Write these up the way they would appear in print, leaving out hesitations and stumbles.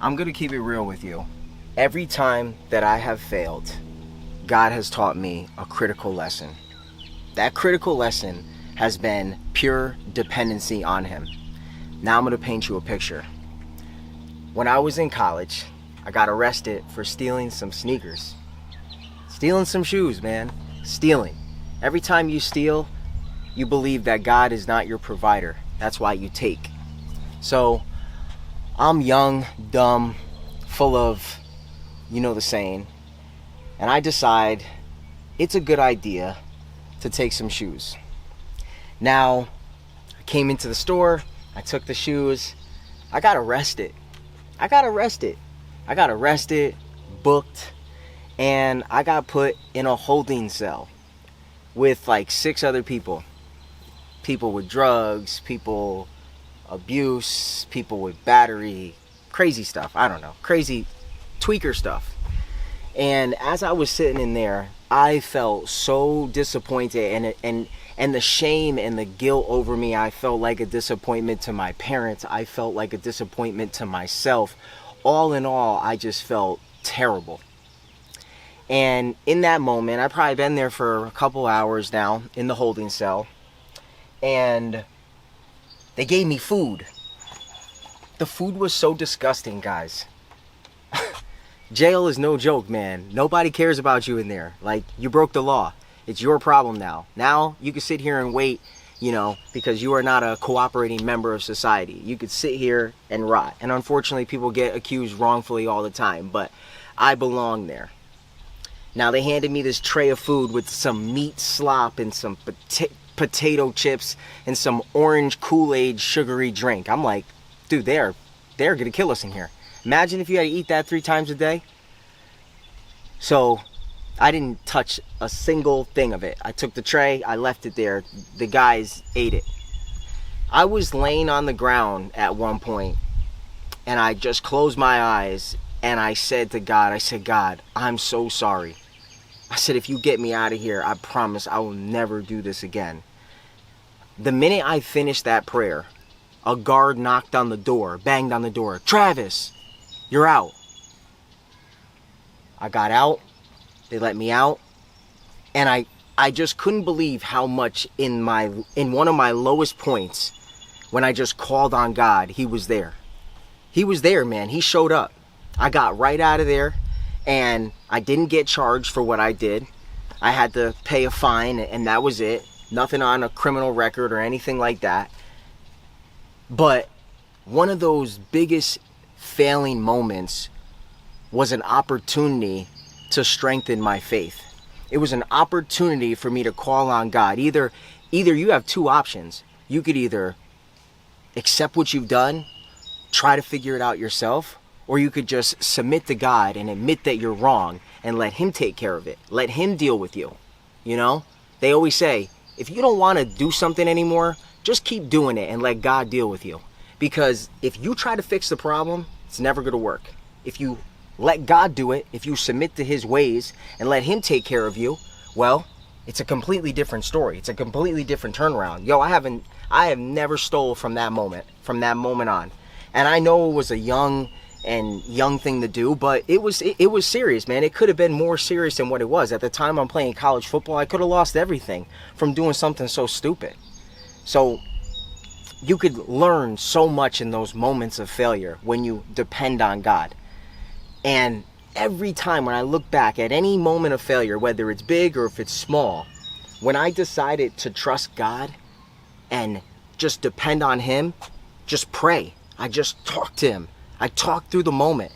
I'm going to keep it real with you. Every time that I have failed, God has taught me a critical lesson. That critical lesson has been pure dependency on Him. Now I'm going to paint you a picture. When I was in college, I got arrested for stealing some sneakers. Stealing some shoes, man. Stealing. Every time you steal, you believe that God is not your provider. That's why you take. So, I'm young, dumb, full of, you know the saying, and I decide it's a good idea to take some shoes. Now, I came into the store, I took the shoes, I got arrested, booked, and I got put in a holding cell with like 6 other people. People with drugs, people abuse, people with battery, crazy stuff. I don't know, crazy tweaker stuff. And as I was sitting in there, I felt so disappointed, and the shame and the guilt over me. I felt like a disappointment to my parents. I felt like a disappointment to myself. All in all, I just felt terrible. And in that moment, I've probably been there for a couple hours now in the holding cell, and they gave me food. The food was so disgusting, guys. Jail is no joke, man. Nobody cares about you in there. Like, you broke the law. It's your problem now. Now you can sit here and wait, because you are not a cooperating member of society. You could sit here and rot. And unfortunately, people get accused wrongfully all the time. But I belong there. Now, they handed me this tray of food with some meat slop and some potato chips and some orange Kool-Aid sugary drink. I'm like, dude, they're going to kill us in here. Imagine if you had to eat that 3 times a day. So I didn't touch a single thing of it. I took the tray, I left it there. The guys ate it. I was laying on the ground at one point, and I just closed my eyes, and I said to God, God, I'm so sorry. I said, if you get me out of here, I promise I will never do this again. The minute I finished that prayer, a guard knocked on the door, banged on the door. Travis, you're out. I got out. They let me out. And I just couldn't believe how much in one of my lowest points, when I just called on God, He was there. He was there, man. He showed up. I got right out of there, and I didn't get charged for what I did. I had to pay a fine, and that was it. Nothing on a criminal record or anything like that. But one of those biggest failing moments was an opportunity to strengthen my faith. It was an opportunity for me to call on God. Either you have 2 options. You could either accept what you've done, try to figure it out yourself, or you could just submit to God and admit that you're wrong and let Him take care of it. Let Him deal with you. They always say, if you don't want to do something anymore, just keep doing it and let God deal with you. Because if you try to fix the problem, it's never going to work. If you let God do it, if you submit to His ways and let Him take care of you, well, it's a completely different story. It's a completely different turnaround. I have never stole from that moment on. And I know it was a young thing to do, but it was serious, man. It could have been more serious than what it was. At the time I'm playing college football, I could have lost everything from doing something so stupid. So you could learn so much in those moments of failure when you depend on God. And every time when I look back at any moment of failure, whether it's big or if it's small, when I decided to trust God and just depend on Him, just pray. I just talk to Him. I talk through the moment.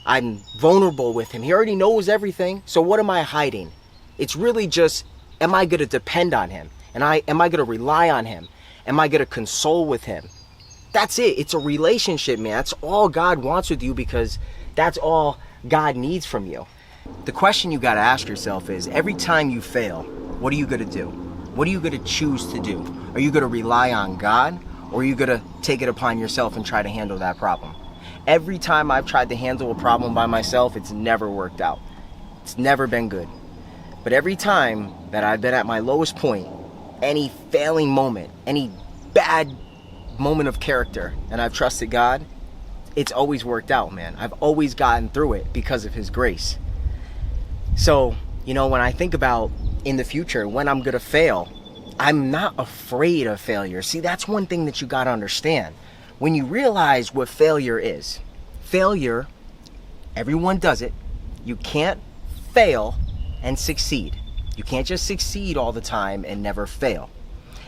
I'm vulnerable with Him. He already knows everything. So what am I hiding? It's really just, am I going to depend on Him? And am I going to rely on Him? Am I going to console with Him? That's it. It's a relationship, man. That's all God wants with you, because that's all God needs from you. The question you got to ask yourself is, every time you fail, what are you going to do? What are you going to choose to do? Are you going to rely on God, or are you going to take it upon yourself and try to handle that problem? Every time I've tried to handle a problem by myself, it's never worked out. It's never been good. But every time that I've been at my lowest point, any failing moment, any bad moment of character, and I've trusted God, it's always worked out, man. I've always gotten through it because of his grace. So, you know, when I think about in the future, when I'm going to fail, I'm not afraid of failure. See, that's one thing that you got to understand. When you realize what failure is, failure, everyone does it. You can't fail and succeed. You can't just succeed all the time and never fail.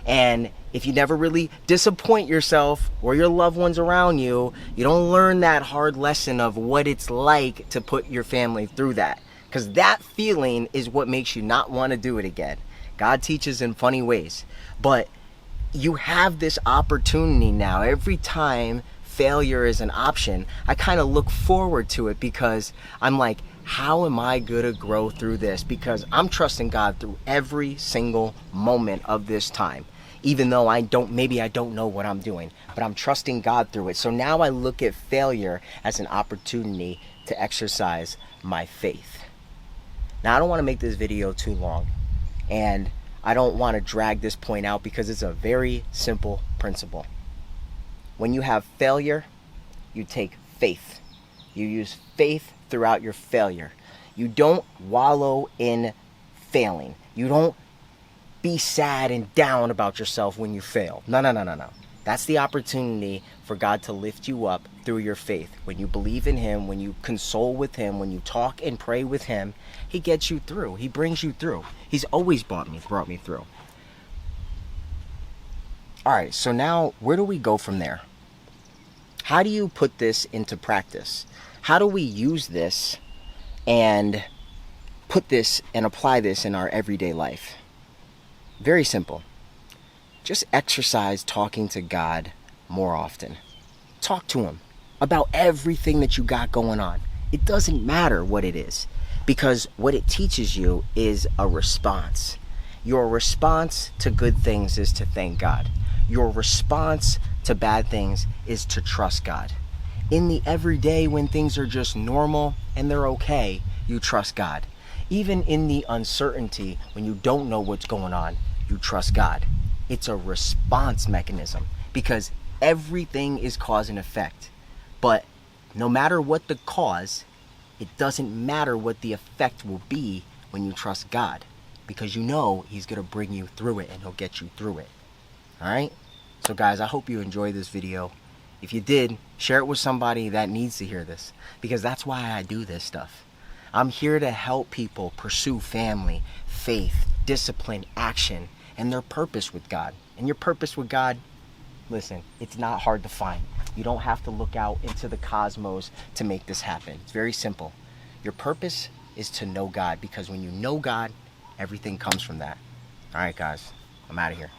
And if you never really disappoint yourself or your loved ones around you, you don't learn that hard lesson of what it's like to put your family through that. Because that feeling is what makes you not want to do it again. God teaches in funny ways. But you have this opportunity now. Every time failure is an option, I kind of look forward to it because I'm like, how am I going to grow through this? Because I'm trusting God through every single moment of this time. Even though maybe I don't know what I'm doing, but I'm trusting God through it. So now I look at failure as an opportunity to exercise my faith. Now, I don't want to make this video too long, and I don't want to drag this point out because it's a very simple principle. When you have failure, you take faith. You use faith throughout your failure. You don't wallow in failing. You don't be sad and down about yourself when you fail. No. That's the opportunity for God to lift you up through your faith. When you believe in him, when you console with him, when you talk and pray with him, he gets you through. He brings you through. He's always brought me through. All right, so now where do we go from there? How do you put this into practice? How do we use this and put this and apply this in our everyday life? Very simple. Just exercise talking to God more often. Talk to him about everything that you got going on. It doesn't matter what it is, because what it teaches you is a response. Your response to good things is to thank God. Your response to bad things is to trust God. In the everyday, when things are just normal and they're okay, you trust God. Even in the uncertainty, when you don't know what's going on, you trust God. It's a response mechanism because everything is cause and effect. But no matter what the cause, it doesn't matter what the effect will be when you trust God, because you know he's going to bring you through it and he'll get you through it. All right? So guys, I hope you enjoyed this video. If you did, share it with somebody that needs to hear this, because that's why I do this stuff. I'm here to help people pursue family, faith, discipline, action, and their purpose with God. And your purpose with God, listen, it's not hard to find. You don't have to look out into the cosmos to make this happen. It's very simple. Your purpose is to know God, because when you know God, everything comes from that. All right, guys, I'm out of here.